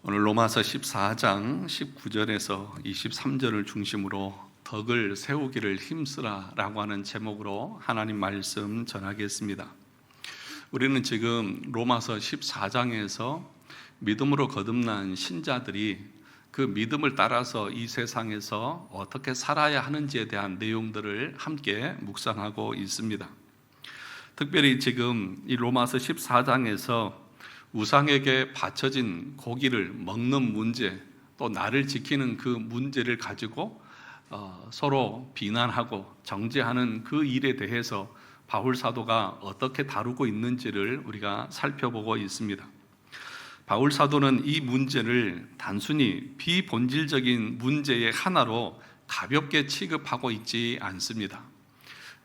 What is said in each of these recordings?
오늘 로마서 14장 19절에서 23절을 중심으로 덕을 세우기를 힘쓰라 라고 하는 제목으로 하나님 말씀 전하겠습니다. 우리는 지금 로마서 14장에서 믿음으로 거듭난 신자들이 그 믿음을 따라서 이 세상에서 어떻게 살아야 하는지에 대한 내용들을 함께 묵상하고 있습니다. 특별히 지금 이 로마서 14장에서 우상에게 바쳐진 고기를 먹는 문제, 또 나를 지키는 그 문제를 가지고 서로 비난하고 정죄하는 그 일에 대해서 바울 사도가 어떻게 다루고 있는지를 우리가 살펴보고 있습니다. 바울 사도는 이 문제를 단순히 비본질적인 문제의 하나로 가볍게 취급하고 있지 않습니다.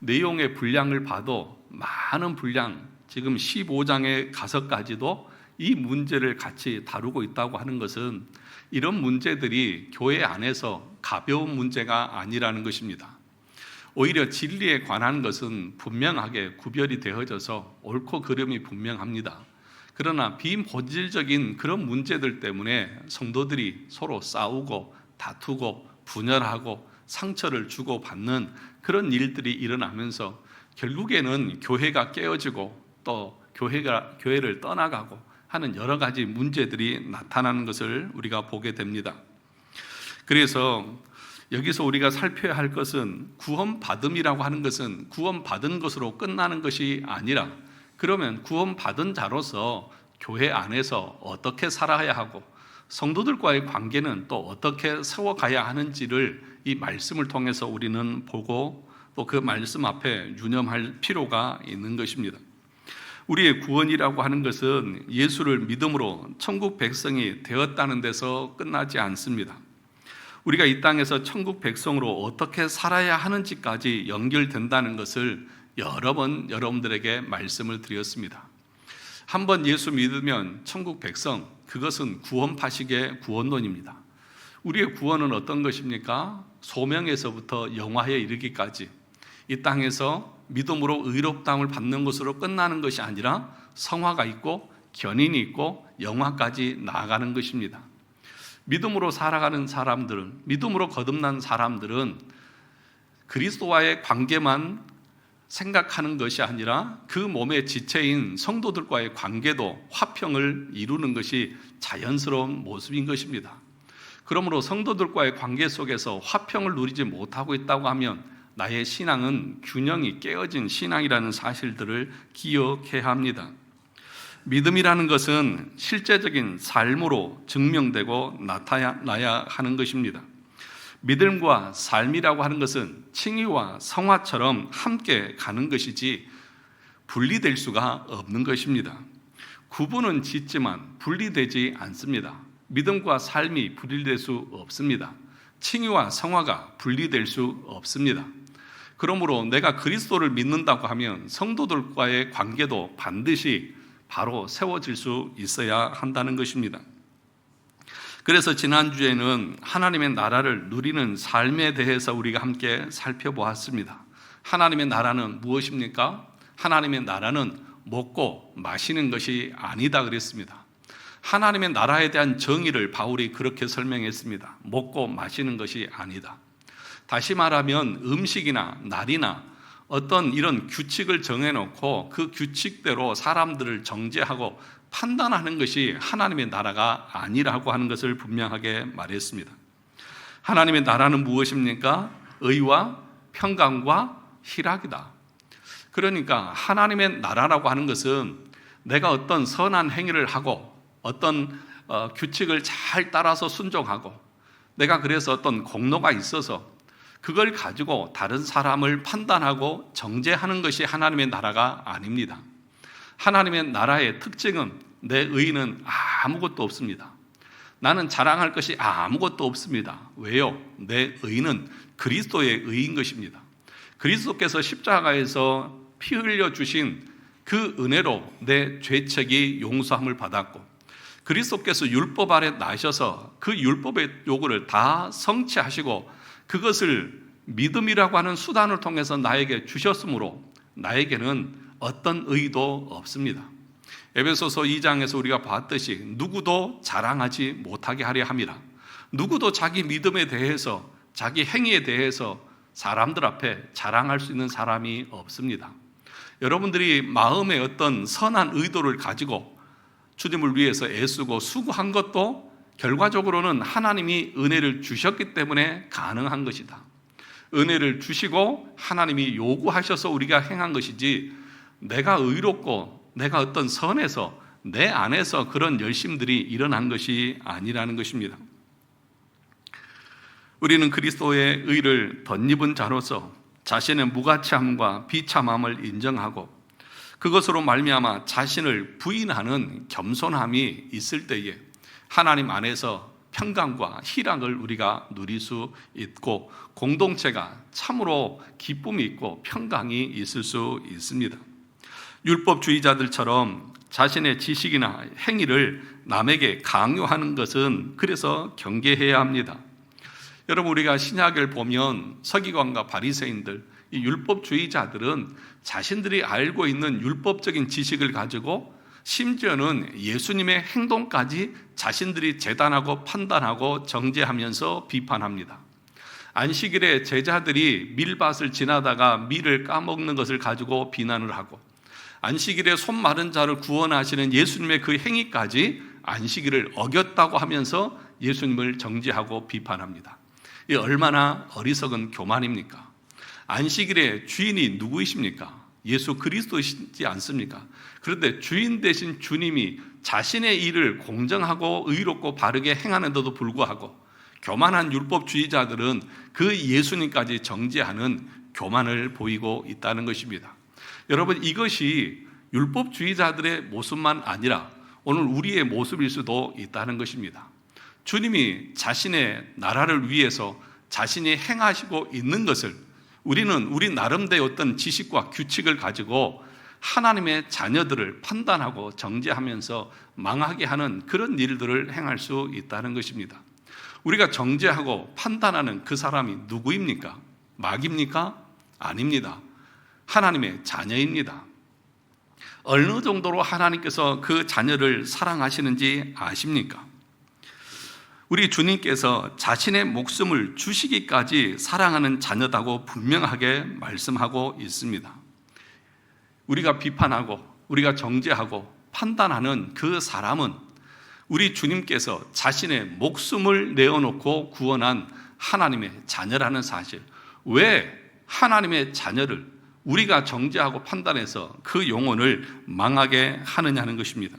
내용의 분량을 봐도 많은 분량, 지금 15장에 가서까지도 이 문제를 같이 다루고 있다고 하는 것은 이런 문제들이 교회 안에서 가벼운 문제가 아니라는 것입니다. 오히려 진리에 관한 것은 분명하게 구별이 되어져서 옳고 그름이 분명합니다. 그러나 비본질적인 그런 문제들 때문에 성도들이 서로 싸우고 다투고 분열하고 상처를 주고받는 그런 일들이 일어나면서 결국에는 교회가 깨어지고 또 교회를 떠나가고 하는 여러 가지 문제들이 나타나는 것을 우리가 보게 됩니다. 그래서 여기서 우리가 살펴야 할 것은 구원받음이라고 하는 것은 구원받은 것으로 끝나는 것이 아니라, 그러면 구원받은 자로서 교회 안에서 어떻게 살아야 하고 성도들과의 관계는 또 어떻게 세워가야 하는지를 이 말씀을 통해서 우리는 보고 또 그 말씀 앞에 유념할 필요가 있는 것입니다. 우리의 구원이라고 하는 것은 예수를 믿음으로 천국 백성이 되었다는 데서 끝나지 않습니다. 우리가 이 땅에서 천국 백성으로 어떻게 살아야 하는지까지 연결된다는 것을 여러 번 여러분들에게 말씀을 드렸습니다. 한번 예수 믿으면 천국 백성, 그것은 구원파식의 구원론입니다. 우리의 구원은 어떤 것입니까? 소명에서부터 영화에 이르기까지 이 땅에서 믿음으로 의롭다함을 받는 것으로 끝나는 것이 아니라 성화가 있고 견인이 있고 영화까지 나아가는 것입니다. 믿음으로 살아가는 사람들은, 믿음으로 거듭난 사람들은 그리스도와의 관계만 생각하는 것이 아니라 그 몸의 지체인 성도들과의 관계도 화평을 이루는 것이 자연스러운 모습인 것입니다. 그러므로 성도들과의 관계 속에서 화평을 누리지 못하고 있다고 하면 나의 신앙은 균형이 깨어진 신앙이라는 사실들을 기억해야 합니다. 믿음이라는 것은 실제적인 삶으로 증명되고 나타나야 하는 것입니다. 믿음과 삶이라고 하는 것은 칭의와 성화처럼 함께 가는 것이지 분리될 수가 없는 것입니다. 구분은 짓지만 분리되지 않습니다. 믿음과 삶이 분리될 수 없습니다. 칭의와 성화가 분리될 수 없습니다. 그러므로 내가 그리스도를 믿는다고 하면 성도들과의 관계도 반드시 바로 세워질 수 있어야 한다는 것입니다. 그래서 지난주에는 하나님의 나라를 누리는 삶에 대해서 우리가 함께 살펴보았습니다. 하나님의 나라는 무엇입니까? 하나님의 나라는 먹고 마시는 것이 아니다 그랬습니다. 하나님의 나라에 대한 정의를 바울이 그렇게 설명했습니다. 먹고 마시는 것이 아니다. 다시 말하면 음식이나 날이나 어떤 이런 규칙을 정해놓고 그 규칙대로 사람들을 정죄하고 판단하는 것이 하나님의 나라가 아니라고 하는 것을 분명하게 말했습니다. 하나님의 나라는 무엇입니까? 의와 평강과 희락이다. 그러니까 하나님의 나라라고 하는 것은 내가 어떤 선한 행위를 하고 어떤 규칙을 잘 따라서 순종하고 내가 그래서 어떤 공로가 있어서 그걸 가지고 다른 사람을 판단하고 정죄하는 것이 하나님의 나라가 아닙니다. 하나님의 나라의 특징은 내 의는 아무것도 없습니다. 나는 자랑할 것이 아무것도 없습니다. 왜요? 내 의는 그리스도의 의인 것입니다. 그리스도께서 십자가에서 피 흘려 주신 그 은혜로 내 죄책이 용서함을 받았고 그리스도께서 율법 아래 나셔서 그 율법의 요구를 다 성취하시고 그것을 믿음이라고 하는 수단을 통해서 나에게 주셨으므로 나에게는 어떤 의도 없습니다. 에베소서 2장에서 우리가 봤듯이 누구도 자랑하지 못하게 하려 함이라. 누구도 자기 믿음에 대해서, 자기 행위에 대해서 사람들 앞에 자랑할 수 있는 사람이 없습니다. 여러분들이 마음에 어떤 선한 의도를 가지고 주님을 위해서 애쓰고 수고한 것도 결과적으로는 하나님이 은혜를 주셨기 때문에 가능한 것이다. 은혜를 주시고 하나님이 요구하셔서 우리가 행한 것이지, 내가 의롭고 내가 어떤 선에서 내 안에서 그런 열심들이 일어난 것이 아니라는 것입니다. 우리는 그리스도의 의를 덧입은 자로서 자신의 무가치함과 비참함을 인정하고 그것으로 말미암아 자신을 부인하는 겸손함이 있을 때에 하나님 안에서 평강과 희락을 우리가 누릴 수 있고 공동체가 참으로 기쁨이 있고 평강이 있을 수 있습니다. 율법주의자들처럼 자신의 지식이나 행위를 남에게 강요하는 것은 그래서 경계해야 합니다. 여러분, 우리가 신약을 보면 서기관과 바리새인들, 이 율법주의자들은 자신들이 알고 있는 율법적인 지식을 가지고 심지어는 예수님의 행동까지 자신들이 재단하고 판단하고 정죄하면서 비판합니다. 안식일에 제자들이 밀밭을 지나다가 밀을 까먹는 것을 가지고 비난을 하고, 안식일에 손 마른 자를 구원하시는 예수님의 그 행위까지 안식일을 어겼다고 하면서 예수님을 정죄하고 비판합니다. 이 얼마나 어리석은 교만입니까? 안식일의 주인이 누구이십니까? 예수 그리스도이시지 않습니까? 그런데 주인 되신 주님이 자신의 일을 공정하고 의롭고 바르게 행하는데도 불구하고 교만한 율법주의자들은 그 예수님까지 정죄하는 교만을 보이고 있다는 것입니다. 여러분, 이것이 율법주의자들의 모습만 아니라 오늘 우리의 모습일 수도 있다는 것입니다. 주님이 자신의 나라를 위해서 자신이 행하시고 있는 것을 우리는 우리 나름대로 어떤 지식과 규칙을 가지고 하나님의 자녀들을 판단하고 정죄하면서 망하게 하는 그런 일들을 행할 수 있다는 것입니다. 우리가 정죄하고 판단하는 그 사람이 누구입니까? 마귀입니까? 아닙니다. 하나님의 자녀입니다. 어느 정도로 하나님께서 그 자녀를 사랑하시는지 아십니까? 우리 주님께서 자신의 목숨을 주시기까지 사랑하는 자녀다고 분명하게 말씀하고 있습니다. 우리가 비판하고 우리가 정죄하고 판단하는 그 사람은 우리 주님께서 자신의 목숨을 내어놓고 구원한 하나님의 자녀라는 사실. 왜 하나님의 자녀를 우리가 정죄하고 판단해서 그 영혼을 망하게 하느냐는 것입니다.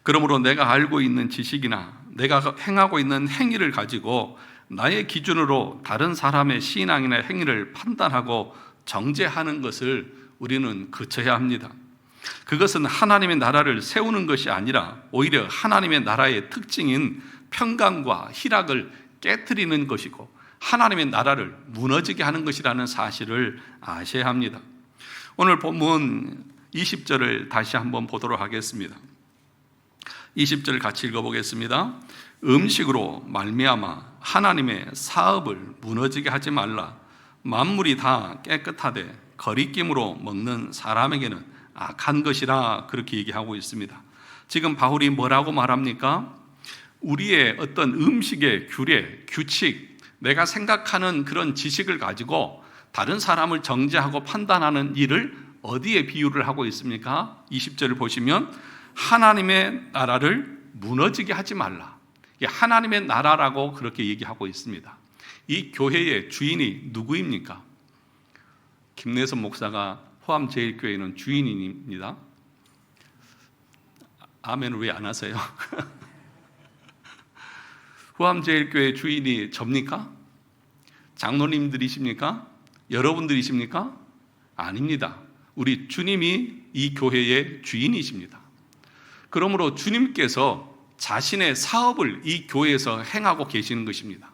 그러므로 내가 알고 있는 지식이나 내가 행하고 있는 행위를 가지고 나의 기준으로 다른 사람의 신앙이나 행위를 판단하고 정죄하는 것을 우리는 그쳐야 합니다. 그것은 하나님의 나라를 세우는 것이 아니라 오히려 하나님의 나라의 특징인 평강과 희락을 깨트리는 것이고 하나님의 나라를 무너지게 하는 것이라는 사실을 아셔야 합니다. 오늘 본문 20절을 다시 한번 보도록 하겠습니다. 20절 같이 읽어보겠습니다. 음식으로 말미암아 하나님의 사업을 무너지게 하지 말라. 만물이 다 깨끗하되 거리낌으로 먹는 사람에게는 악한 것이라, 그렇게 얘기하고 있습니다. 지금 바울이 뭐라고 말합니까? 우리의 어떤 음식의 규례, 규칙, 내가 생각하는 그런 지식을 가지고 다른 사람을 정죄하고 판단하는 일을 어디에 비유를 하고 있습니까? 20절을 보시면 하나님의 나라를 무너지게 하지 말라. 하나님의 나라라고 그렇게 얘기하고 있습니다. 이 교회의 주인이 누구입니까? 김내선 목사가 호암제일교회는 주인입니다. 아멘을 왜 안 하세요? 호암제일교회 주인이 접니까? 장로님들이십니까? 여러분들이십니까? 아닙니다. 우리 주님이 이 교회의 주인이십니다. 그러므로 주님께서 자신의 사업을 이 교회에서 행하고 계시는 것입니다.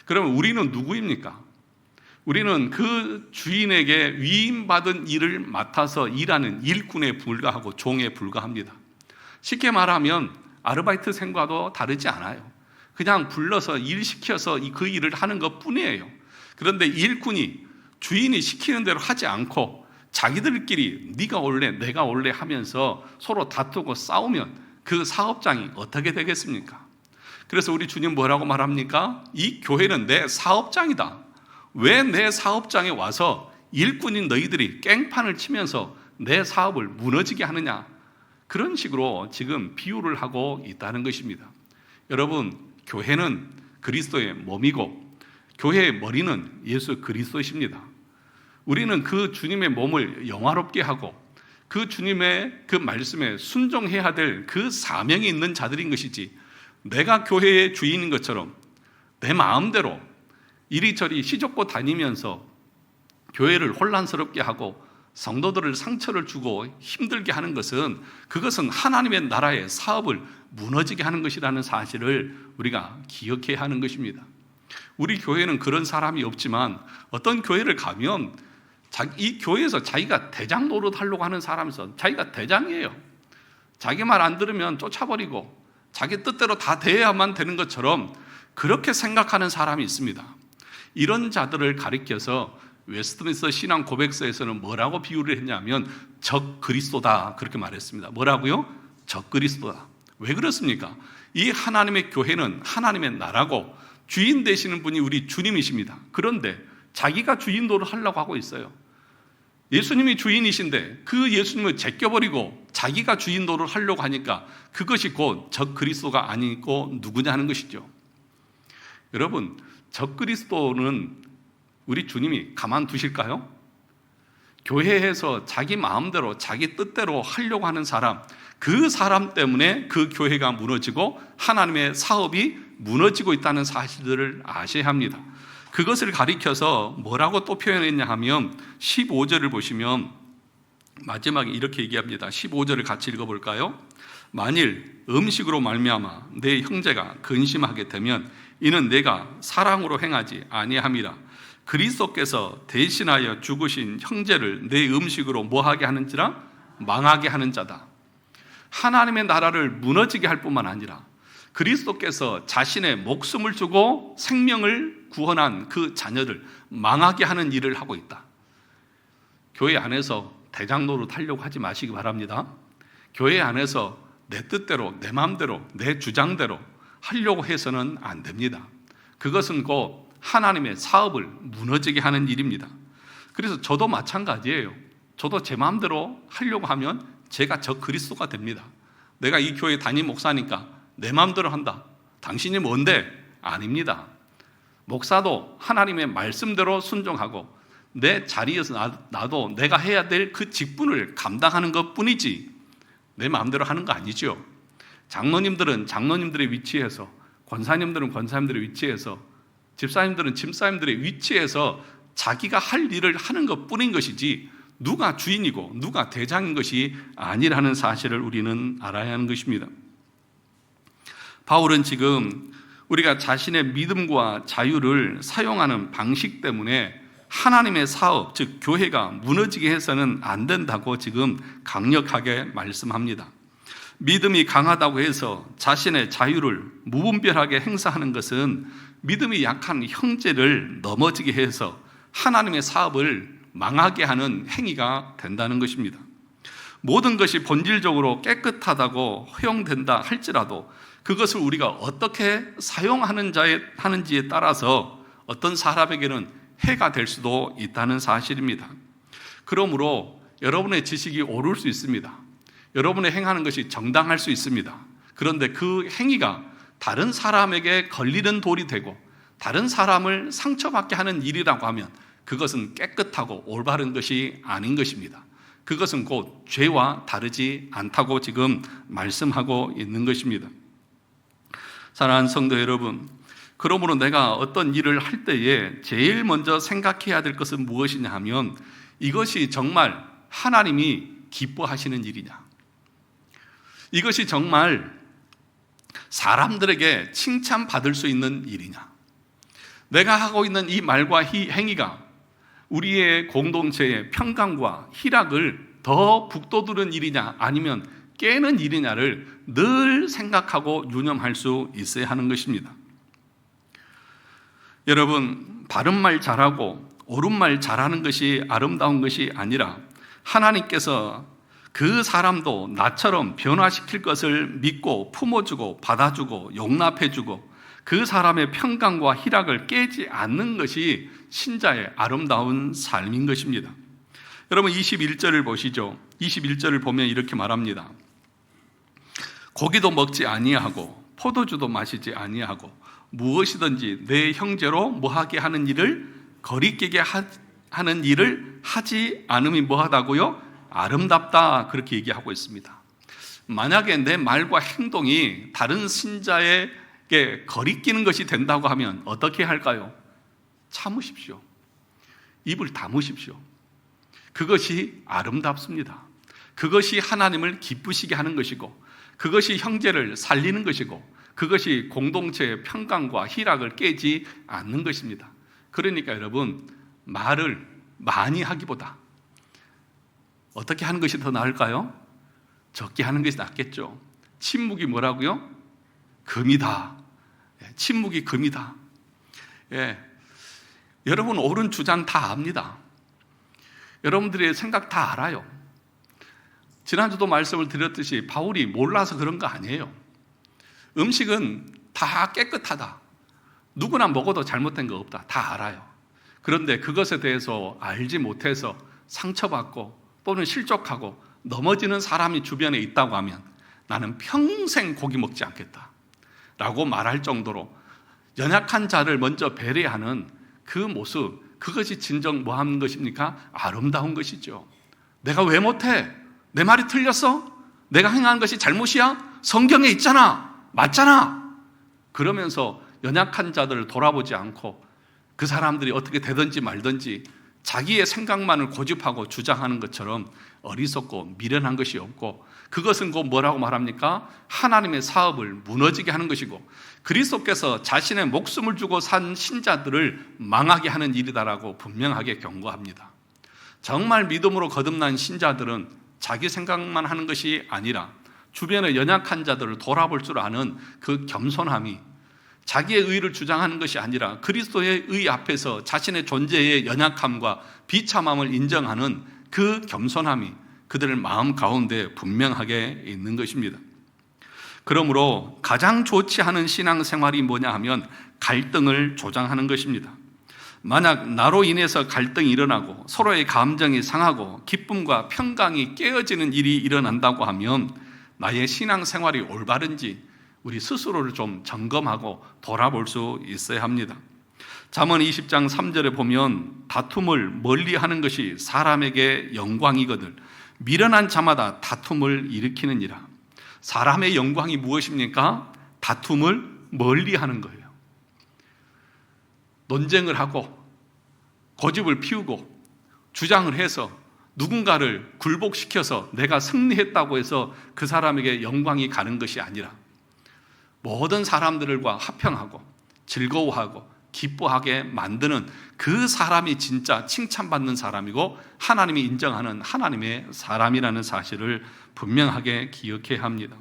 그러면 우리는 누구입니까? 우리는 그 주인에게 위임받은 일을 맡아서 일하는 일꾼에 불과하고 종에 불과합니다. 쉽게 말하면 아르바이트생과도 다르지 않아요. 그냥 불러서 일시켜서 그 일을 하는 것 뿐이에요. 그런데 일꾼이 주인이 시키는 대로 하지 않고 자기들끼리 네가 올래 내가 올래 하면서 서로 다투고 싸우면 그 사업장이 어떻게 되겠습니까? 그래서 우리 주님 뭐라고 말합니까? 이 교회는 내 사업장이다. 왜 내 사업장에 와서 일꾼인 너희들이 깽판을 치면서 내 사업을 무너지게 하느냐? 그런 식으로 지금 비유를 하고 있다는 것입니다. 여러분, 교회는 그리스도의 몸이고 교회의 머리는 예수 그리스도이십니다. 우리는 그 주님의 몸을 영화롭게 하고 그 주님의 그 말씀에 순종해야 될 그 사명이 있는 자들인 것이지, 내가 교회의 주인인 것처럼 내 마음대로 이리저리 시적고 다니면서 교회를 혼란스럽게 하고 성도들을 상처를 주고 힘들게 하는 것은, 그것은 하나님의 나라의 사업을 무너지게 하는 것이라는 사실을 우리가 기억해야 하는 것입니다. 우리 교회는 그런 사람이 없지만 어떤 교회를 가면 이 교회에서 자기가 대장 노릇하려고 하는 사람에서 자기가 대장이에요. 자기 말 안 들으면 쫓아버리고 자기 뜻대로 다 대해야만 되는 것처럼 그렇게 생각하는 사람이 있습니다. 이런 자들을 가리켜서 웨스트민스터 신앙 고백서에서는 뭐라고 비유를 했냐면 적 그리스도다, 그렇게 말했습니다. 뭐라고요? 적 그리스도다. 왜 그렇습니까? 이 하나님의 교회는 하나님의 나라고 주인 되시는 분이 우리 주님이십니다. 그런데 자기가 주인 노릇을 하려고 하고 있어요. 예수님이 주인이신데 그 예수님을 제껴버리고 자기가 주인 노릇을 하려고 하니까 그것이 곧 적 그리스도가 아니고 누구냐 하는 것이죠. 여러분, 적 그리스도는 우리 주님이 가만두실까요? 교회에서 자기 마음대로 자기 뜻대로 하려고 하는 사람, 그 사람 때문에 그 교회가 무너지고 하나님의 사업이 무너지고 있다는 사실들을 아셔야 합니다. 그것을 가리켜서 뭐라고 또 표현했냐 하면 15절을 보시면 마지막에 이렇게 얘기합니다. 15절을 같이 읽어볼까요? 만일 음식으로 말미암아 내 형제가 근심하게 되면 이는 내가 사랑으로 행하지 아니함이라. 그리스도께서 대신하여 죽으신 형제를 내 음식으로 뭐하게 하는지라? 망하게 하는 자다. 하나님의 나라를 무너지게 할 뿐만 아니라 그리스도께서 자신의 목숨을 주고 생명을 구원한 그 자녀를 망하게 하는 일을 하고 있다. 교회 안에서 대장 노릇 하려고 하지 마시기 바랍니다. 교회 안에서 내 뜻대로, 내 마음대로, 내 주장대로 하려고 해서는 안 됩니다. 그것은 곧 하나님의 사업을 무너지게 하는 일입니다. 그래서 저도 마찬가지예요. 저도 제 마음대로 하려고 하면 제가 적 그리스도가 됩니다. 내가 이 교회 담임 목사니까 내 마음대로 한다. 당신이 뭔데? 아닙니다. 목사도 하나님의 말씀대로 순종하고 내 자리에서 나도 내가 해야 될 그 직분을 감당하는 것 뿐이지 내 마음대로 하는 거 아니죠. 장로님들은 장로님들의 위치에서, 권사님들은 권사님들의 위치에서, 집사님들은 집사님들의 위치에서 자기가 할 일을 하는 것 뿐인 것이지 누가 주인이고 누가 대장인 것이 아니라는 사실을 우리는 알아야 하는 것입니다. 바울은 지금 우리가 자신의 믿음과 자유를 사용하는 방식 때문에 하나님의 사업, 즉 교회가 무너지게 해서는 안 된다고 지금 강력하게 말씀합니다. 믿음이 강하다고 해서 자신의 자유를 무분별하게 행사하는 것은 믿음이 약한 형제를 넘어지게 해서 하나님의 사업을 망하게 하는 행위가 된다는 것입니다. 모든 것이 본질적으로 깨끗하다고 허용된다 할지라도 그것을 우리가 어떻게 사용하는지에 따라서 어떤 사람에게는 해가 될 수도 있다는 사실입니다. 그러므로 여러분의 지식이 옳을 수 있습니다. 여러분의 행하는 것이 정당할 수 있습니다. 그런데 그 행위가 다른 사람에게 걸리는 돌이 되고 다른 사람을 상처받게 하는 일이라고 하면 그것은 깨끗하고 올바른 것이 아닌 것입니다. 그것은 곧 죄와 다르지 않다고 지금 말씀하고 있는 것입니다. 사랑하는 성도 여러분, 그러므로 내가 어떤 일을 할 때에 제일 먼저 생각해야 될 것은 무엇이냐 하면 이것이 정말 하나님이 기뻐하시는 일이냐, 이것이 정말 사람들에게 칭찬받을 수 있는 일이냐, 내가 하고 있는 이 말과 이 행위가 우리의 공동체의 평강과 희락을 더 북돋우는 일이냐 아니면 깨는 일이냐를 늘 생각하고 유념할 수 있어야 하는 것입니다. 여러분, 바른 말 잘하고 옳은 말 잘하는 것이 아름다운 것이 아니라 하나님께서 그 사람도 나처럼 변화시킬 것을 믿고 품어주고 받아주고 용납해주고 그 사람의 평강과 희락을 깨지 않는 것이 신자의 아름다운 삶인 것입니다. 여러분 21절을 보시죠. 21절을 보면 이렇게 말합니다. 고기도 먹지 아니하고 포도주도 마시지 아니하고 무엇이든지 내 형제로 뭐하게 하는 일을 거리끼게 하는 일을 하지 않음이 뭐하다고요? 아름답다, 그렇게 얘기하고 있습니다. 만약에 내 말과 행동이 다른 신자에게 거리끼는 것이 된다고 하면 어떻게 할까요? 참으십시오. 입을 다무십시오. 그것이 아름답습니다. 그것이 하나님을 기쁘시게 하는 것이고 그것이 형제를 살리는 것이고 그것이 공동체의 평강과 희락을 깨지 않는 것입니다. 그러니까 여러분, 말을 많이 하기보다 어떻게 하는 것이 더 나을까요? 적게 하는 것이 낫겠죠. 침묵이 뭐라고요? 금이다. 침묵이 금이다. 예. 여러분 옳은 주장 다 압니다. 여러분들의 생각 다 알아요. 지난주도 말씀을 드렸듯이 바울이 몰라서 그런 거 아니에요. 음식은 다 깨끗하다. 누구나 먹어도 잘못된 거 없다. 다 알아요. 그런데 그것에 대해서 알지 못해서 상처받고 또는 실족하고 넘어지는 사람이 주변에 있다고 하면 나는 평생 고기 먹지 않겠다 라고 말할 정도로 연약한 자를 먼저 배려하는 그 모습, 그것이 진정 뭐 하는 것입니까? 아름다운 것이죠. 내가 왜 못해? 내 말이 틀렸어? 내가 행한 것이 잘못이야? 성경에 있잖아. 맞잖아. 그러면서 연약한 자들을 돌아보지 않고 그 사람들이 어떻게 되든지 말든지 자기의 생각만을 고집하고 주장하는 것처럼 어리석고 미련한 것이 없고, 그것은 곧 뭐라고 말합니까? 하나님의 사업을 무너지게 하는 것이고 그리스도께서 자신의 목숨을 주고 산 신자들을 망하게 하는 일이다라고 분명하게 경고합니다. 정말 믿음으로 거듭난 신자들은 자기 생각만 하는 것이 아니라 주변의 연약한 자들을 돌아볼 줄 아는 그 겸손함이, 자기의 의를 주장하는 것이 아니라 그리스도의 의 앞에서 자신의 존재의 연약함과 비참함을 인정하는 그 겸손함이 그들의 마음 가운데 분명하게 있는 것입니다. 그러므로 가장 좋지 않은 신앙생활이 뭐냐 하면 갈등을 조장하는 것입니다. 만약 나로 인해서 갈등이 일어나고 서로의 감정이 상하고 기쁨과 평강이 깨어지는 일이 일어난다고 하면 나의 신앙생활이 올바른지 우리 스스로를 좀 점검하고 돌아볼 수 있어야 합니다. 잠언 20장 3절에 보면 다툼을 멀리하는 것이 사람에게 영광이거늘 미련한 자마다 다툼을 일으키느니라. 사람의 영광이 무엇입니까? 다툼을 멀리하는 거예요. 논쟁을 하고 고집을 피우고 주장을 해서 누군가를 굴복시켜서 내가 승리했다고 해서 그 사람에게 영광이 가는 것이 아니라 모든 사람들과 화평하고 즐거워하고 기뻐하게 만드는 그 사람이 진짜 칭찬받는 사람이고 하나님이 인정하는 하나님의 사람이라는 사실을 분명하게 기억해야 합니다.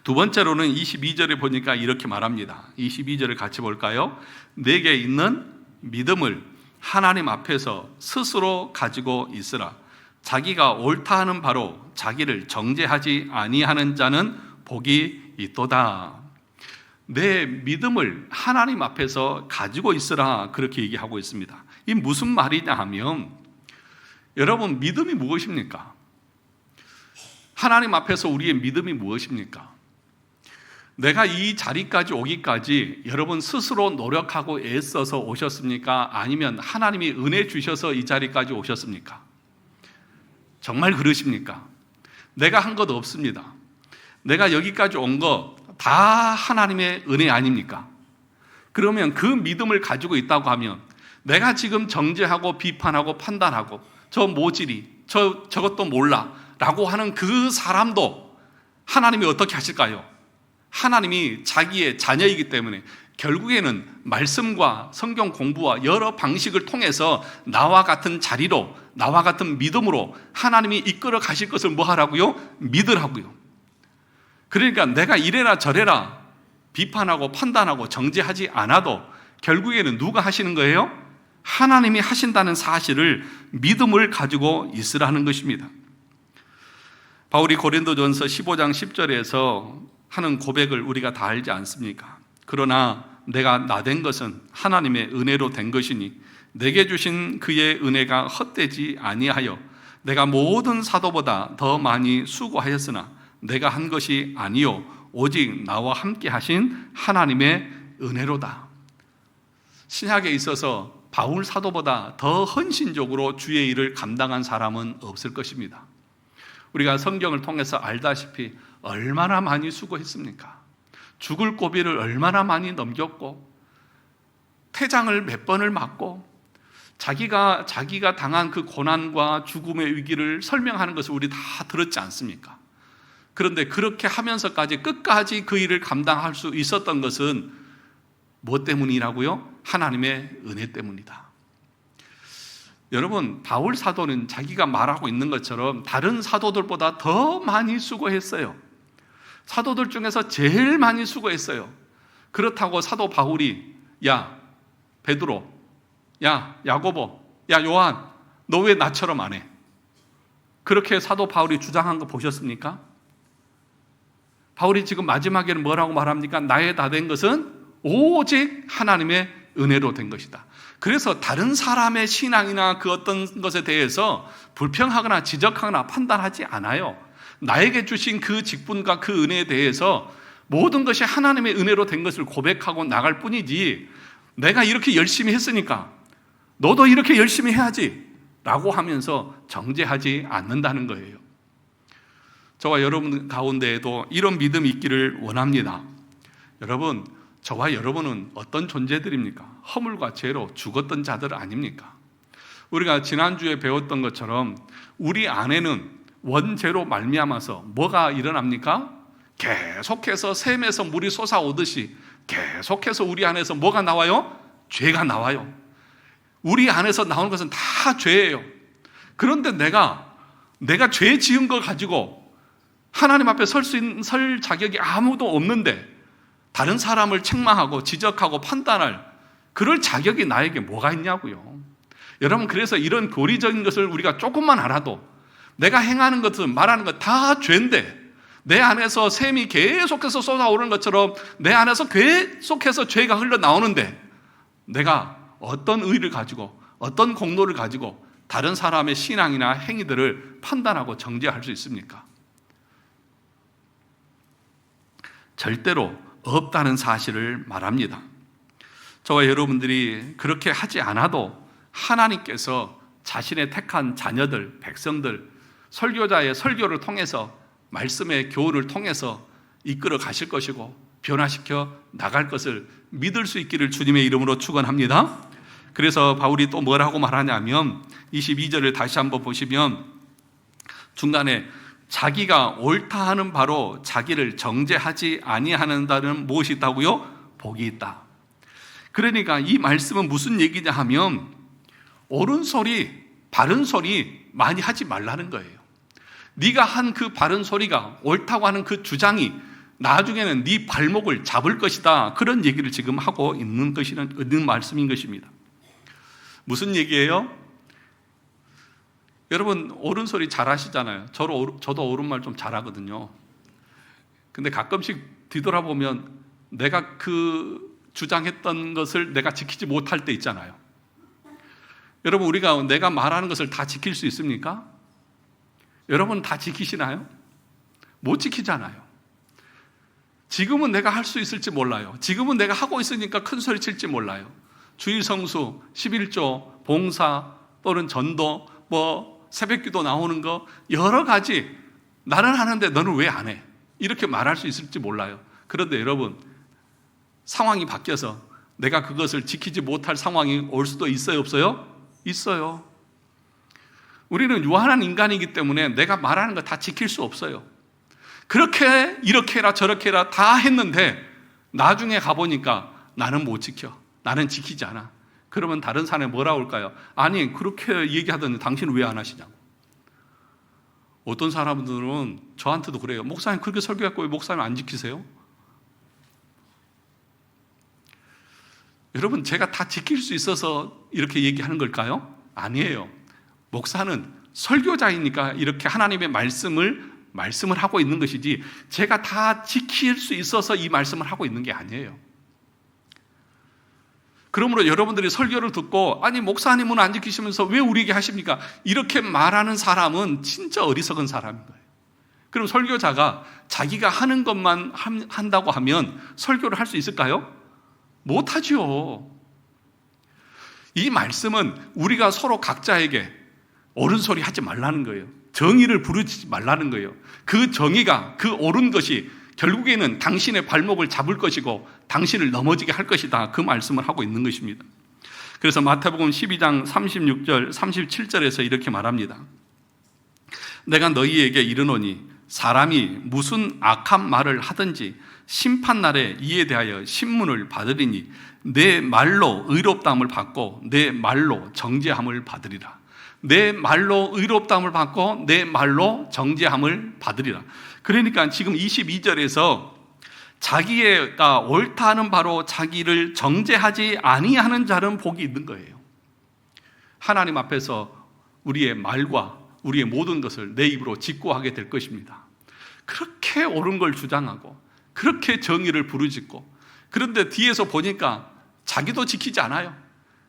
두 번째로는 22절에 보니까 이렇게 말합니다. 22절을 같이 볼까요? 내게 있는 믿음을 하나님 앞에서 스스로 가지고 있으라. 자기가 옳다 하는 바로 자기를 정죄하지 아니하는 자는 복이 있도다. 내 믿음을 하나님 앞에서 가지고 있으라, 그렇게 얘기하고 있습니다. 이 무슨 말이냐 하면, 여러분 믿음이 무엇입니까? 하나님 앞에서 우리의 믿음이 무엇입니까? 내가 이 자리까지 오기까지 여러분 스스로 노력하고 애써서 오셨습니까? 아니면 하나님이 은혜 주셔서 이 자리까지 오셨습니까? 정말 그러십니까? 내가 한 것 없습니다. 내가 여기까지 온 거 다 하나님의 은혜 아닙니까? 그러면 그 믿음을 가지고 있다고 하면 내가 지금 정죄하고 비판하고 판단하고 저 모질이 저것도 몰라 라고 하는 그 사람도 하나님이 어떻게 하실까요? 하나님이 자기의 자녀이기 때문에 결국에는 말씀과 성경 공부와 여러 방식을 통해서 나와 같은 자리로, 나와 같은 믿음으로 하나님이 이끌어 가실 것을 뭐 하라고요? 믿으라고요. 그러니까 내가 이래라 저래라 비판하고 판단하고 정죄하지 않아도 결국에는 누가 하시는 거예요? 하나님이 하신다는 사실을 믿음을 가지고 있으라는 것입니다. 바울이 고린도전서 15장 10절에서 하는 고백을 우리가 다 알지 않습니까? 그러나 내가 나된 것은 하나님의 은혜로 된 것이니 내게 주신 그의 은혜가 헛되지 아니하여 내가 모든 사도보다 더 많이 수고하였으나 내가 한 것이 아니요 오직 나와 함께 하신 하나님의 은혜로다. 신약에 있어서 바울 사도보다 더 헌신적으로 주의 일을 감당한 사람은 없을 것입니다. 우리가 성경을 통해서 알다시피 얼마나 많이 수고했습니까? 죽을 고비를 얼마나 많이 넘겼고 태장을 몇 번을 맞고 자기가 당한 그 고난과 죽음의 위기를 설명하는 것을 우리 다 들었지 않습니까? 그런데 그렇게 하면서까지 끝까지 그 일을 감당할 수 있었던 것은 무엇 때문이라고요? 하나님의 은혜 때문이다. 여러분, 바울 사도는 자기가 말하고 있는 것처럼 다른 사도들보다 더 많이 수고했어요. 사도들 중에서 제일 많이 수고했어요. 그렇다고 사도 바울이 야 베드로, 야 야고보, 야 요한, 너 왜 나처럼 안 해? 그렇게 사도 바울이 주장한 거 보셨습니까? 바울이 지금 마지막에는 뭐라고 말합니까? 나의 다 된 것은 오직 하나님의 은혜로 된 것이다. 그래서 다른 사람의 신앙이나 그 어떤 것에 대해서 불평하거나 지적하거나 판단하지 않아요. 나에게 주신 그 직분과 그 은혜에 대해서 모든 것이 하나님의 은혜로 된 것을 고백하고 나갈 뿐이지, 내가 이렇게 열심히 했으니까 너도 이렇게 열심히 해야지 라고 하면서 정죄하지 않는다는 거예요. 저와 여러분 가운데에도 이런 믿음이 있기를 원합니다. 여러분, 저와 여러분은 어떤 존재들입니까? 허물과 죄로 죽었던 자들 아닙니까? 우리가 지난주에 배웠던 것처럼 우리 안에는 원죄로 말미암아서 뭐가 일어납니까? 계속해서 샘에서 물이 솟아오듯이 계속해서 우리 안에서 뭐가 나와요? 죄가 나와요. 우리 안에서 나오는 것은 다 죄예요. 그런데 내가 죄 지은 걸 가지고 하나님 앞에 설 자격이 아무도 없는데 다른 사람을 책망하고 지적하고 판단할 그럴 자격이 나에게 뭐가 있냐고요. 여러분, 그래서 이런 교리적인 것을 우리가 조금만 알아도 내가 행하는 것은 말하는 것 다 죄인데 내 안에서 샘이 계속해서 쏟아오르는 것처럼 내 안에서 계속해서 죄가 흘러나오는데 내가 어떤 의의를 가지고 어떤 공로를 가지고 다른 사람의 신앙이나 행위들을 판단하고 정죄할 수 있습니까? 절대로 없다는 사실을 말합니다. 저와 여러분들이 그렇게 하지 않아도 하나님께서 자신의 택한 자녀들, 백성들, 설교자의 설교를 통해서 말씀의 교훈을 통해서 이끌어 가실 것이고 변화시켜 나갈 것을 믿을 수 있기를 주님의 이름으로 축원합니다. 그래서 바울이 또 뭐라고 말하냐면 22절을 다시 한번 보시면 중간에 자기가 옳다 하는 바로 자기를 정죄하지 아니하는다는 무엇이 있다고요? 복이 있다. 그러니까 이 말씀은 무슨 얘기냐 하면 옳은 소리, 바른 소리 많이 하지 말라는 거예요. 네가 한 그 바른 소리가 옳다고 하는 그 주장이 나중에는 네 발목을 잡을 것이다. 그런 얘기를 지금 하고 있는 말씀인 것입니다. 무슨 얘기예요? 여러분, 옳은 소리 잘 하시잖아요. 저도 옳은 말 좀 잘하거든요. 근데 가끔씩 뒤돌아보면 내가 그 주장했던 것을 내가 지키지 못할 때 있잖아요. 여러분, 우리가 내가 말하는 것을 다 지킬 수 있습니까? 여러분 다 지키시나요? 못 지키잖아요. 지금은 내가 할 수 있을지 몰라요. 지금은 내가 하고 있으니까 큰 소리 칠지 몰라요. 주일성수, 11조, 봉사 또는 전도, 새벽기도 나오는 거 여러 가지 나는 하는데 너는 왜 안 해? 이렇게 말할 수 있을지 몰라요. 그런데 여러분, 상황이 바뀌어서 내가 그것을 지키지 못할 상황이 올 수도 있어요, 없어요? 있어요. 우리는 유한한 인간이기 때문에 내가 말하는 거 다 지킬 수 없어요. 그렇게 이렇게 해라 저렇게 해라 다 했는데 나중에 가보니까 나는 못 지켜. 나는 지키지 않아. 그러면 다른 사람이 뭐라고 할까요? 아니, 그렇게 얘기하더니 당신은 왜 안 하시냐고. 어떤 사람들은 저한테도 그래요. 목사님 그렇게 설교했고 왜 목사님 안 지키세요? 여러분, 제가 다 지킬 수 있어서 이렇게 얘기하는 걸까요? 아니에요. 목사는 설교자이니까 이렇게 하나님의 말씀을 하고 있는 것이지, 제가 다 지킬 수 있어서 이 말씀을 하고 있는 게 아니에요. 그러므로 여러분들이 설교를 듣고, 아니 목사님은 안 지키시면서 왜 우리에게 하십니까? 이렇게 말하는 사람은 진짜 어리석은 사람인 거예요. 그럼 설교자가 자기가 하는 것만 한다고 하면 설교를 할 수 있을까요? 못하죠. 이 말씀은 우리가 서로 각자에게 옳은 소리 하지 말라는 거예요. 정의를 부르지 말라는 거예요. 그 정의가, 그 옳은 것이 결국에는 당신의 발목을 잡을 것이고 당신을 넘어지게 할 것이다. 그 말씀을 하고 있는 것입니다. 그래서 마태복음 12장 36절, 37절에서 이렇게 말합니다. 내가 너희에게 이르노니 사람이 무슨 악한 말을 하든지 심판날에 이에 대하여 신문을 받으리니 내 말로 의롭다함을 받고 내 말로 정죄함을 받으리라. 내 말로 의롭다함을 받고 내 말로 정죄함을 받으리라. 그러니까 지금 22절에서 자기가 옳다 하는 바로 자기를 정죄하지 아니하는 자는 복이 있는 거예요. 하나님 앞에서 우리의 말과 우리의 모든 것을 내 입으로 직고하게 될 것입니다. 그렇게 옳은 걸 주장하고 그렇게 정의를 부르짖고, 그런데 뒤에서 보니까 자기도 지키지 않아요.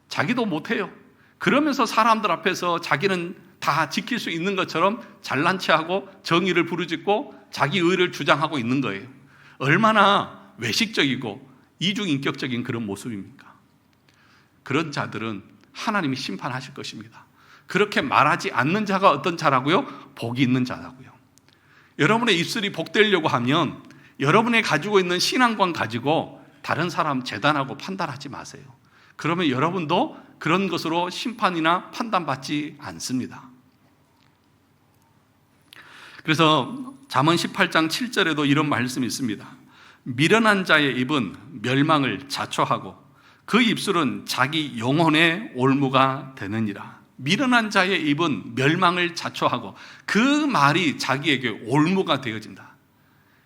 자기도 못해요. 그러면서 사람들 앞에서 자기는 다 지킬 수 있는 것처럼 잘난 체하고 정의를 부르짖고 자기 의를 주장하고 있는 거예요. 얼마나 외식적이고 이중인격적인 그런 모습입니까? 그런 자들은 하나님이 심판하실 것입니다. 그렇게 말하지 않는 자가 어떤 자라고요? 복이 있는 자라고요. 여러분의 입술이 복되려고 하면 여러분이 가지고 있는 신앙관 가지고 다른 사람 재단하고 판단하지 마세요. 그러면 여러분도 그런 것으로 심판이나 판단받지 않습니다. 그래서 잠언 18장 7절에도 이런 말씀이 있습니다. 미련한 자의 입은 멸망을 자초하고 그 입술은 자기 영혼의 올무가 되느니라. 미련한 자의 입은 멸망을 자초하고 그 말이 자기에게 올무가 되어진다.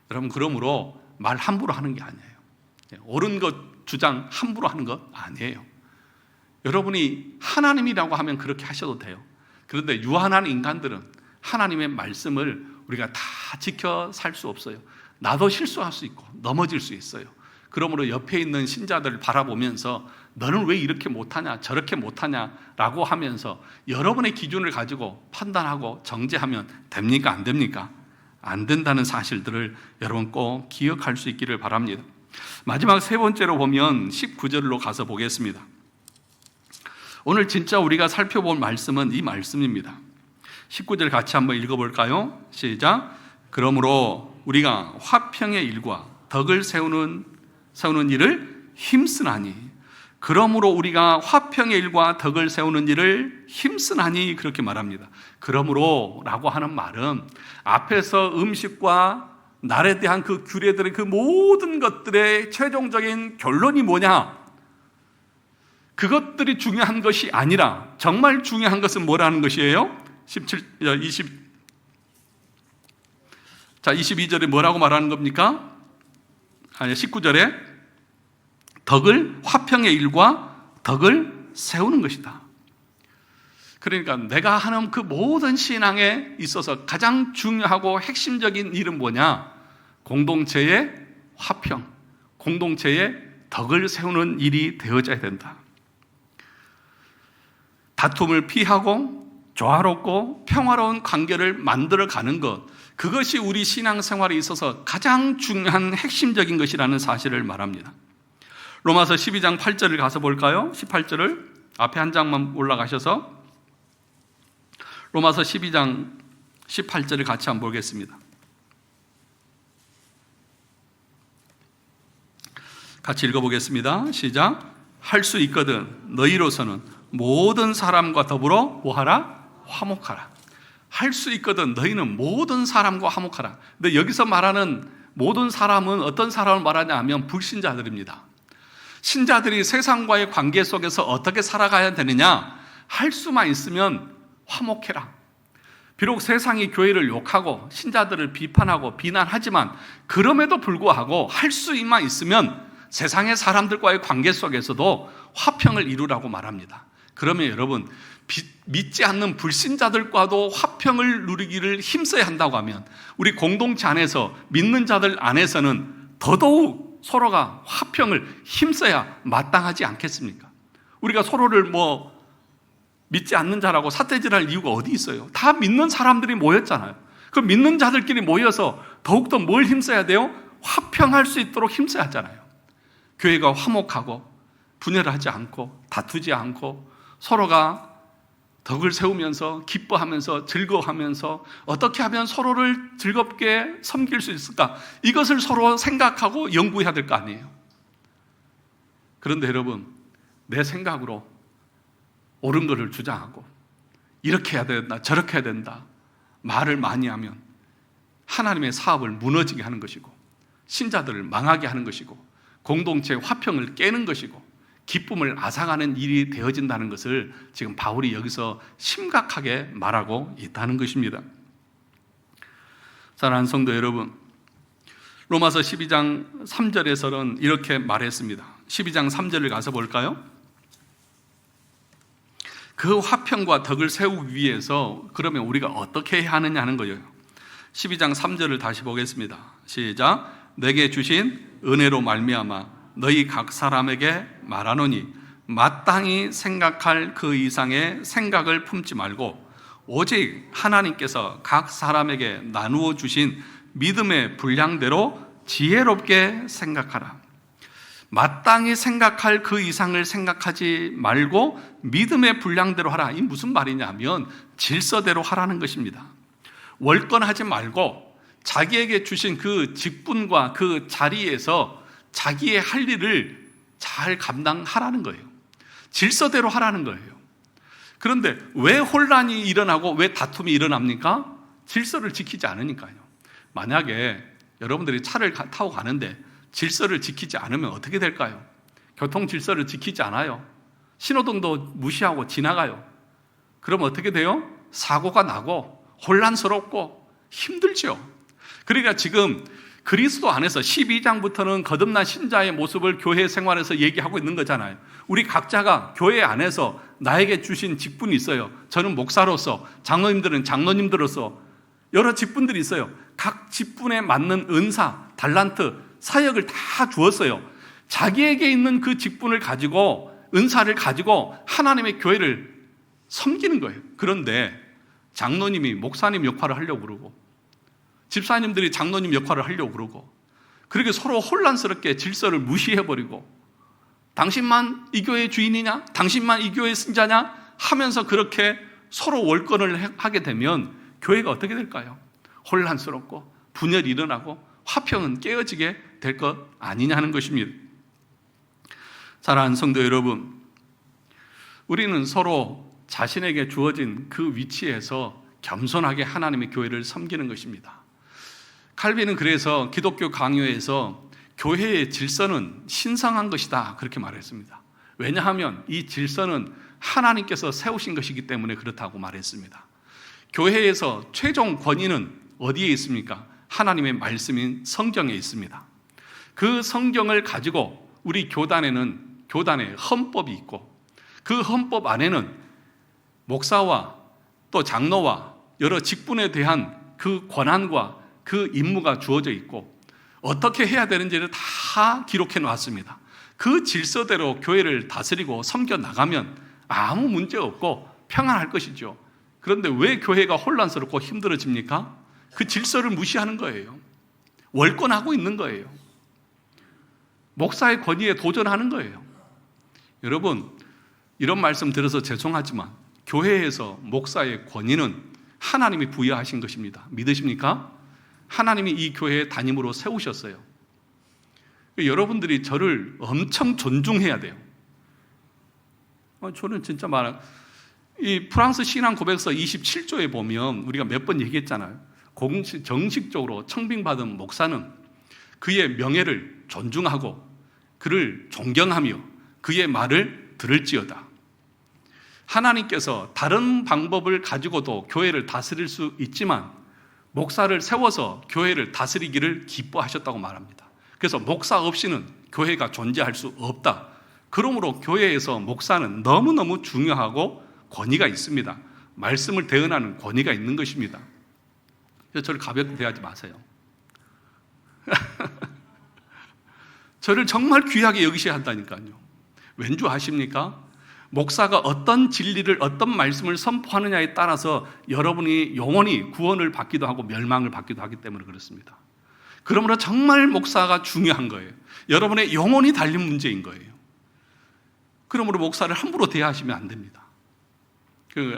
여러분, 그러므로 말 함부로 하는 게 아니에요. 옳은 것 주장 함부로 하는 것 아니에요. 여러분이 하나님이라고 하면 그렇게 하셔도 돼요. 그런데 유한한 인간들은 하나님의 말씀을 우리가 다 지켜 살 수 없어요. 나도 실수할 수 있고 넘어질 수 있어요. 그러므로 옆에 있는 신자들을 바라보면서 너는 왜 이렇게 못하냐 저렇게 못하냐 라고 하면서 여러분의 기준을 가지고 판단하고 정죄하면 됩니까? 안 됩니까? 안 된다는 사실들을 여러분 꼭 기억할 수 있기를 바랍니다. 마지막 세 번째로 보면 19절로 가서 보겠습니다. 오늘 진짜 우리가 살펴볼 말씀은 이 말씀입니다. 19절 같이 한번 읽어볼까요? 시작. 그러므로 우리가 화평의 일과 덕을 세우는 일을 힘쓰나니, 그러므로 우리가 화평의 일과 덕을 세우는 일을 힘쓰나니, 그렇게 말합니다. 그러므로 라고 하는 말은 앞에서 음식과 날에 대한 그 규례들의 그 모든 것들의 최종적인 결론이 뭐냐? 그것들이 중요한 것이 아니라 정말 중요한 것은 뭐라는 것이에요? 22절에 뭐라고 말하는 겁니까? 아니, 19절에 화평의 일과 덕을 세우는 것이다. 그러니까 내가 하는 그 모든 신앙에 있어서 가장 중요하고 핵심적인 일은 뭐냐? 공동체의 화평, 공동체의 덕을 세우는 일이 되어져야 된다. 다툼을 피하고 조화롭고 평화로운 관계를 만들어가는 것, 그것이 우리 신앙생활에 있어서 가장 중요한 핵심적인 것이라는 사실을 말합니다. 로마서 12장 8절을 가서 볼까요? 18절을 앞에 한 장만 올라가셔서 로마서 12장 18절을 같이 한번 보겠습니다. 같이 읽어보겠습니다. 시작. 할 수 있거든 너희로서는 모든 사람과 더불어 뭐하라? 화목하라. 할 수 있거든 너희는 모든 사람과 화목하라. 근데 여기서 말하는 모든 사람은 어떤 사람을 말하냐 하면 불신자들입니다. 신자들이 세상과의 관계 속에서 어떻게 살아가야 되느냐? 할 수만 있으면 화목해라. 비록 세상이 교회를 욕하고 신자들을 비판하고 비난하지만 그럼에도 불구하고 할 수만 있으면 세상의 사람들과의 관계 속에서도 화평을 이루라고 말합니다. 그러면 여러분, 믿지 않는 불신자들과도 화평을 누리기를 힘써야 한다고 하면 우리 공동체 안에서, 믿는 자들 안에서는 더더욱 서로가 화평을 힘써야 마땅하지 않겠습니까? 우리가 서로를 믿지 않는 자라고 삿대질할 이유가 어디 있어요? 다 믿는 사람들이 모였잖아요. 그 믿는 자들끼리 모여서 더욱더 뭘 힘써야 돼요? 화평할 수 있도록 힘써야 하잖아요. 교회가 화목하고 분열하지 않고 다투지 않고 서로가 덕을 세우면서 기뻐하면서 즐거워하면서 어떻게 하면 서로를 즐겁게 섬길 수 있을까? 이것을 서로 생각하고 연구해야 될 거 아니에요. 그런데 여러분, 내 생각으로 옳은 것을 주장하고 이렇게 해야 된다, 저렇게 해야 된다 말을 많이 하면 하나님의 사업을 무너지게 하는 것이고 신자들을 망하게 하는 것이고 공동체의 화평을 깨는 것이고 기쁨을 앗아가는 일이 되어진다는 것을 지금 바울이 여기서 심각하게 말하고 있다는 것입니다. 사랑하는 성도 여러분, 로마서 12장 3절에서는 이렇게 말했습니다. 12장 3절을 가서 볼까요? 그 화평과 덕을 세우기 위해서 그러면 우리가 어떻게 해야 하느냐 하는 거예요. 12장 3절을 다시 보겠습니다. 시작. 내게 주신 은혜로 말미암아 너희 각 사람에게 말하노니 마땅히 생각할 그 이상의 생각을 품지 말고 오직 하나님께서 각 사람에게 나누어 주신 믿음의 분량대로 지혜롭게 생각하라. 마땅히 생각할 그 이상을 생각하지 말고 믿음의 분량대로 하라. 이 무슨 말이냐면 질서대로 하라는 것입니다. 월권하지 말고 자기에게 주신 그 직분과 그 자리에서 자기의 할 일을 잘 감당하라는 거예요. 질서대로 하라는 거예요. 그런데 왜 혼란이 일어나고 왜 다툼이 일어납니까? 질서를 지키지 않으니까요. 만약에 여러분들이 차를 타고 가는데 질서를 지키지 않으면 어떻게 될까요? 교통 질서를 지키지 않아요. 신호등도 무시하고 지나가요. 그럼 어떻게 돼요? 사고가 나고 혼란스럽고 힘들죠. 그러니까 지금 그리스도 안에서 12장부터는 거듭난 신자의 모습을 교회 생활에서 얘기하고 있는 거잖아요. 우리 각자가 교회 안에서 나에게 주신 직분이 있어요. 저는 목사로서, 장로님들은 장로님들로서 여러 직분들이 있어요. 각 직분에 맞는 은사, 달란트, 사역을 다 주었어요. 자기에게 있는 그 직분을 가지고, 은사를 가지고 하나님의 교회를 섬기는 거예요. 그런데 장로님이 목사님 역할을 하려고 그러고 집사님들이 장로님 역할을 하려고 그러고 그렇게 서로 혼란스럽게 질서를 무시해버리고 당신만 이 교회의 주인이냐? 당신만 이 교회의 신자냐? 하면서 그렇게 서로 월권을 하게 되면 교회가 어떻게 될까요? 혼란스럽고 분열이 일어나고 화평은 깨어지게 될 것 아니냐는 것입니다. 사랑하는 성도 여러분, 우리는 서로 자신에게 주어진 그 위치에서 겸손하게 하나님의 교회를 섬기는 것입니다. 칼빈은 그래서 기독교 강요에서 교회의 질서는 신성한 것이다 그렇게 말했습니다. 왜냐하면 이 질서는 하나님께서 세우신 것이기 때문에 그렇다고 말했습니다. 교회에서 최종 권위는 어디에 있습니까? 하나님의 말씀인 성경에 있습니다. 그 성경을 가지고 우리 교단의 헌법이 있고 그 헌법 안에는 목사와 또 장로와 여러 직분에 대한 그 권한과 그 임무가 주어져 있고 어떻게 해야 되는지를 다 기록해 놨습니다. 그 질서대로 교회를 다스리고 섬겨 나가면 아무 문제 없고 평안할 것이죠. 그런데 왜 교회가 혼란스럽고 힘들어집니까? 그 질서를 무시하는 거예요. 월권하고 있는 거예요. 목사의 권위에 도전하는 거예요. 여러분, 이런 말씀 들어서 죄송하지만 교회에서 목사의 권위는 하나님이 부여하신 것입니다. 믿으십니까? 하나님이 이 교회의 담임으로 세우셨어요. 여러분들이 저를 엄청 존중해야 돼요. 저는 진짜 이 프랑스 신앙 고백서 27조에 보면 우리가 몇 번 얘기했잖아요. 정식적으로 청빙받은 목사는 그의 명예를 존중하고 그를 존경하며 그의 말을 들을지어다. 하나님께서 다른 방법을 가지고도 교회를 다스릴 수 있지만 목사를 세워서 교회를 다스리기를 기뻐하셨다고 말합니다. 그래서 목사 없이는 교회가 존재할 수 없다. 그러므로 교회에서 목사는 너무너무 중요하고 권위가 있습니다. 말씀을 대언하는 권위가 있는 것입니다. 그래서 저를 가볍게 대하지 마세요. 저를 정말 귀하게 여기셔야 한다니까요. 왠 줄 아십니까? 목사가 어떤 진리를, 어떤 말씀을 선포하느냐에 따라서 여러분이 영원히 구원을 받기도 하고 멸망을 받기도 하기 때문에 그렇습니다. 그러므로 정말 목사가 중요한 거예요. 여러분의 영혼이 달린 문제인 거예요. 그러므로 목사를 함부로 대하시면 안 됩니다.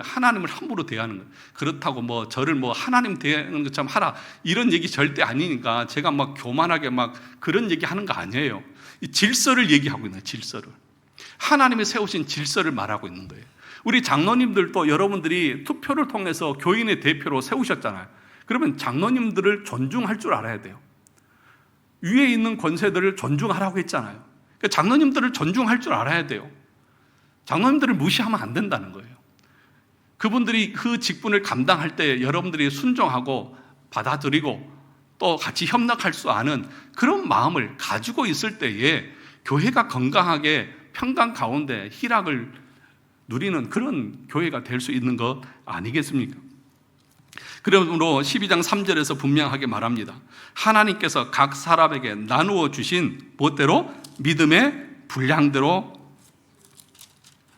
하나님을 함부로 대하는 거예요. 그렇다고 저를 하나님 대하는 것처럼 하라 이런 얘기 절대 아니니까 제가 교만하게 그런 얘기 하는 거 아니에요. 이 질서를 얘기하고 있는 거예요. 질서를. 하나님이 세우신 질서를 말하고 있는 거예요. 우리 장로님들도 여러분들이 투표를 통해서 교인의 대표로 세우셨잖아요. 그러면 장로님들을 존중할 줄 알아야 돼요. 위에 있는 권세들을 존중하라고 했잖아요. 그러니까 장로님들을 존중할 줄 알아야 돼요. 장로님들을 무시하면 안 된다는 거예요. 그분들이 그 직분을 감당할 때 여러분들이 순종하고 받아들이고 또 같이 협력할 수 아는 그런 마음을 가지고 있을 때에 교회가 건강하게 평강 가운데 희락을 누리는 그런 교회가 될 수 있는 것 아니겠습니까? 그러므로 12장 3절에서 분명하게 말합니다. 하나님께서 각 사람에게 나누어 주신 멋대로 믿음의 분량대로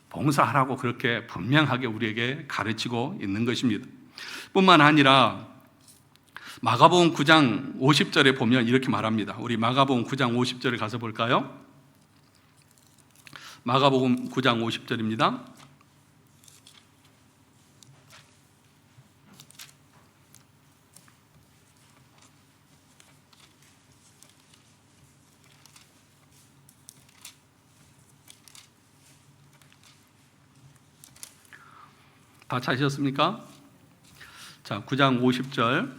봉사하라고 그렇게 분명하게 우리에게 가르치고 있는 것입니다. 뿐만 아니라 마가복음 9장 50절에 보면 이렇게 말합니다. 우리 마가복음 9장 50절에 가서 볼까요? 마가복음 9장 50절입니다. 다 찾으셨습니까? 자, 9장 50절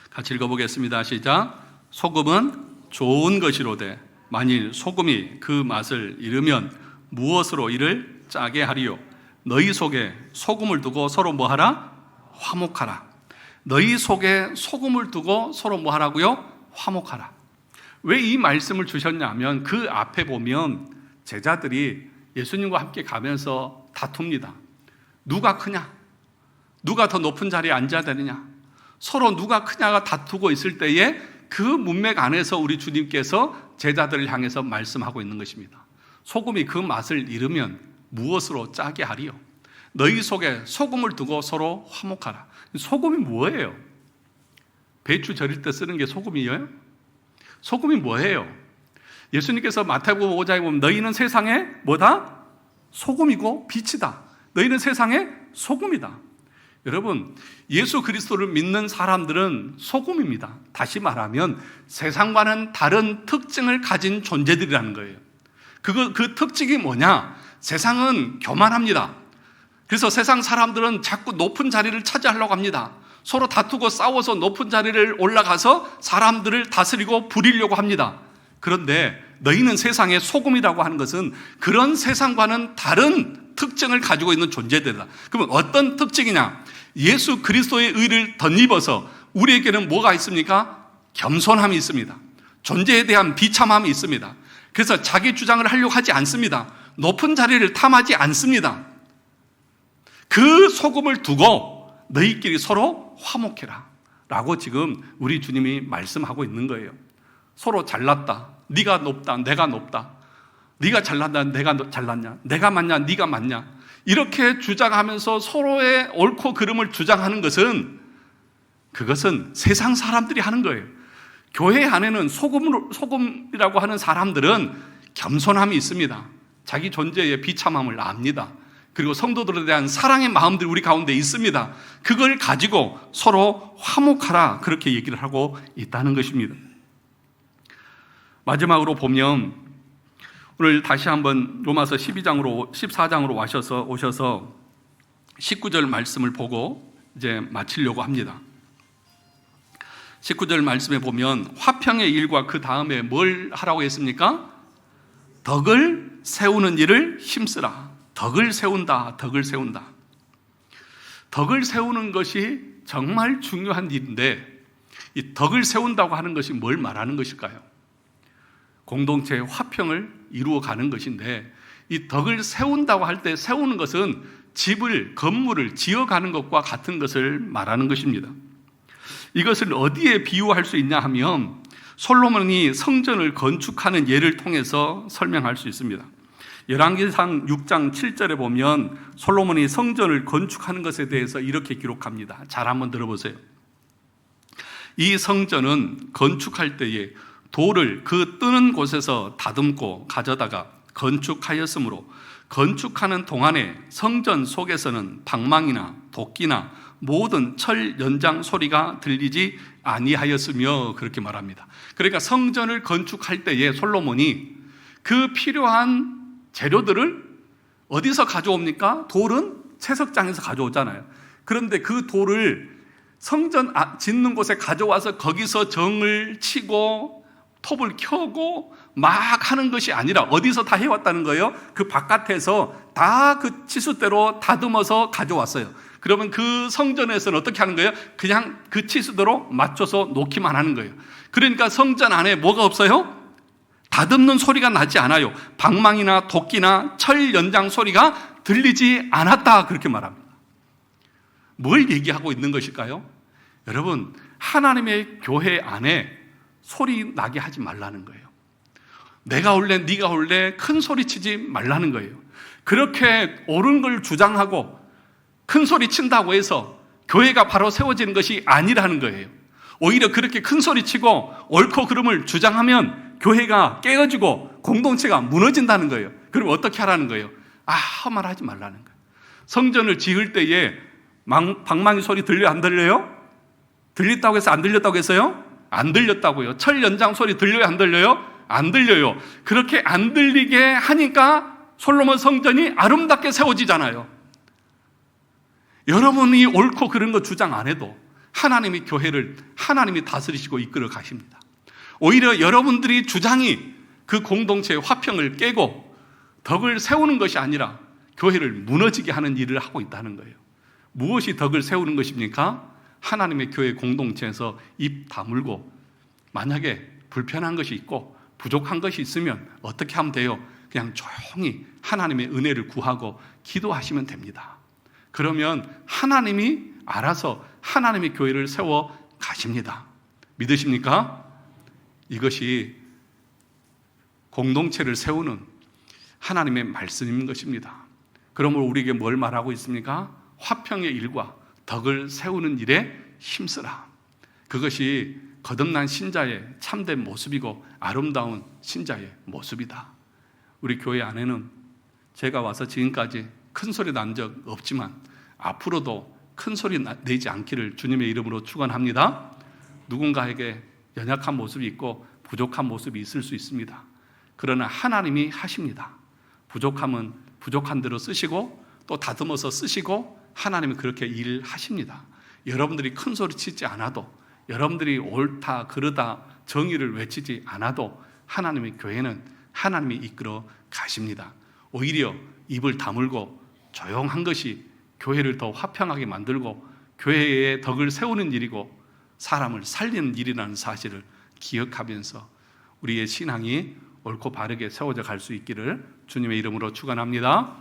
같이 읽어보겠습니다. 시작. 소금은 좋은 것이로되 만일 소금이 그 맛을 잃으면 무엇으로 이를 짜게 하리요? 너희 속에 소금을 두고 서로 뭐하라? 화목하라. 너희 속에 소금을 두고 서로 뭐하라고요? 화목하라. 왜 이 말씀을 주셨냐면 그 앞에 보면 제자들이 예수님과 함께 가면서 다툽니다. 누가 크냐? 누가 더 높은 자리에 앉아야 되느냐? 서로 누가 크냐가 다투고 있을 때에 그 문맥 안에서 우리 주님께서 제자들을 향해서 말씀하고 있는 것입니다. 소금이 그 맛을 잃으면 무엇으로 짜게 하리요? 너희 속에 소금을 두고 서로 화목하라. 소금이 뭐예요? 배추 절일 때 쓰는 게 소금이에요? 소금이 뭐예요? 예수님께서 마태복음 5장에 보면 너희는 세상에 뭐다? 소금이고 빛이다. 너희는 세상에 소금이다. 여러분, 예수 그리스도를 믿는 사람들은 소금입니다. 다시 말하면 세상과는 다른 특징을 가진 존재들이라는 거예요. 그 특징이 뭐냐? 세상은 교만합니다. 그래서 세상 사람들은 자꾸 높은 자리를 차지하려고 합니다. 서로 다투고 싸워서 높은 자리를 올라가서 사람들을 다스리고 부리려고 합니다. 그런데 너희는 세상의 소금이라고 하는 것은 그런 세상과는 다른 특징을 가지고 있는 존재들이다. 그러면 어떤 특징이냐? 예수 그리스도의 의를 덧입어서 우리에게는 뭐가 있습니까? 겸손함이 있습니다. 존재에 대한 비참함이 있습니다. 그래서 자기 주장을 하려고 하지 않습니다. 높은 자리를 탐하지 않습니다. 그 소금을 두고 너희끼리 서로 화목해라 라고 지금 우리 주님이 말씀하고 있는 거예요. 서로 잘났다, 네가 높다, 내가 높다, 네가 잘났다, 내가 잘났냐, 내가 맞냐, 네가 맞냐, 이렇게 주장하면서 서로의 옳고 그름을 주장하는 것은 그것은 세상 사람들이 하는 거예요. 교회 안에는 소금이라고 하는 사람들은 겸손함이 있습니다. 자기 존재의 비참함을 압니다. 그리고 성도들에 대한 사랑의 마음들이 우리 가운데 있습니다. 그걸 가지고 서로 화목하라 그렇게 얘기를 하고 있다는 것입니다. 마지막으로 보면 오늘 다시 한번 로마서 14장으로 오셔서 19절 말씀을 보고 이제 마치려고 합니다. 19절 말씀에 보면 화평의 일과 그 다음에 뭘 하라고 했습니까? 덕을 세우는 일을 힘쓰라. 덕을 세운다, 덕을 세운다. 덕을 세우는 것이 정말 중요한 일인데 이 덕을 세운다고 하는 것이 뭘 말하는 것일까요? 공동체의 화평을 이루어가는 것인데, 이 덕을 세운다고 할 때 세우는 것은 집을, 건물을 지어가는 것과 같은 것을 말하는 것입니다. 이것을 어디에 비유할 수 있냐 하면 솔로몬이 성전을 건축하는 예를 통해서 설명할 수 있습니다. 열왕기상 6장 7절에 보면 솔로몬이 성전을 건축하는 것에 대해서 이렇게 기록합니다. 잘 한번 들어보세요. 이 성전은 건축할 때에 돌을 그 뜨는 곳에서 다듬고 가져다가 건축하였으므로 건축하는 동안에 성전 속에서는 방망이나 도끼나 모든 철 연장 소리가 들리지 아니하였으며, 그렇게 말합니다. 그러니까 성전을 건축할 때에 솔로몬이 그 필요한 재료들을 어디서 가져옵니까? 돌은 채석장에서 가져오잖아요. 그런데 그 돌을 성전 짓는 곳에 가져와서 거기서 정을 치고 톱을 켜고 막 하는 것이 아니라 어디서 다 해왔다는 거예요? 그 바깥에서 다 그 치수대로 다듬어서 가져왔어요. 그러면 그 성전에서는 어떻게 하는 거예요? 그냥 그 치수대로 맞춰서 놓기만 하는 거예요. 그러니까 성전 안에 뭐가 없어요? 다듬는 소리가 나지 않아요. 방망이나 도끼나 철 연장 소리가 들리지 않았다, 그렇게 말합니다. 뭘 얘기하고 있는 것일까요? 여러분, 하나님의 교회 안에 소리 나게 하지 말라는 거예요. 내가 올래, 네가 올래, 큰 소리 치지 말라는 거예요. 그렇게 옳은 걸 주장하고 큰 소리 친다고 해서 교회가 바로 세워지는 것이 아니라는 거예요. 오히려 그렇게 큰 소리 치고 옳고 그름을 주장하면 교회가 깨어지고 공동체가 무너진다는 거예요. 그럼 어떻게 하라는 거예요? 험한 하지 말라는 거예요. 성전을 지을 때에 방망이 소리 들려요? 안 들려요? 들렸다고 해서 안 들렸다고 했어요? 안 들렸다고요. 철 연장 소리 들려요? 안 들려요? 안 들려요. 그렇게 안 들리게 하니까 솔로몬 성전이 아름답게 세워지잖아요. 여러분이 옳고 그런 거 주장 안 해도 하나님이 교회를 하나님이 다스리시고 이끌어 가십니다. 오히려 여러분들이 주장이 그 공동체의 화평을 깨고 덕을 세우는 것이 아니라 교회를 무너지게 하는 일을 하고 있다는 거예요. 무엇이 덕을 세우는 것입니까? 하나님의 교회 공동체에서 입 다물고, 만약에 불편한 것이 있고 부족한 것이 있으면 어떻게 하면 돼요? 그냥 조용히 하나님의 은혜를 구하고 기도하시면 됩니다. 그러면 하나님이 알아서 하나님의 교회를 세워 가십니다. 믿으십니까? 이것이 공동체를 세우는 하나님의 말씀인 것입니다. 그러므로 우리에게 뭘 말하고 있습니까? 화평의 일과 덕을 세우는 일에 힘쓰라. 그것이 거듭난 신자의 참된 모습이고 아름다운 신자의 모습이다. 우리 교회 안에는 제가 와서 지금까지 큰 소리 난 적 없지만 앞으로도 큰 소리 내지 않기를 주님의 이름으로 축원합니다. 누군가에게 연약한 모습이 있고 부족한 모습이 있을 수 있습니다. 그러나 하나님이 하십니다. 부족함은 부족한 대로 쓰시고 또 다듬어서 쓰시고 하나님은 그렇게 일하십니다. 여러분들이 큰 소리 치지 않아도, 여러분들이 옳다 그르다 정의를 외치지 않아도 하나님의 교회는 하나님이 이끌어 가십니다. 오히려 입을 다물고 조용한 것이 교회를 더 화평하게 만들고 교회의 덕을 세우는 일이고 사람을 살리는 일이라는 사실을 기억하면서 우리의 신앙이 옳고 바르게 세워져 갈 수 있기를 주님의 이름으로 축원합니다.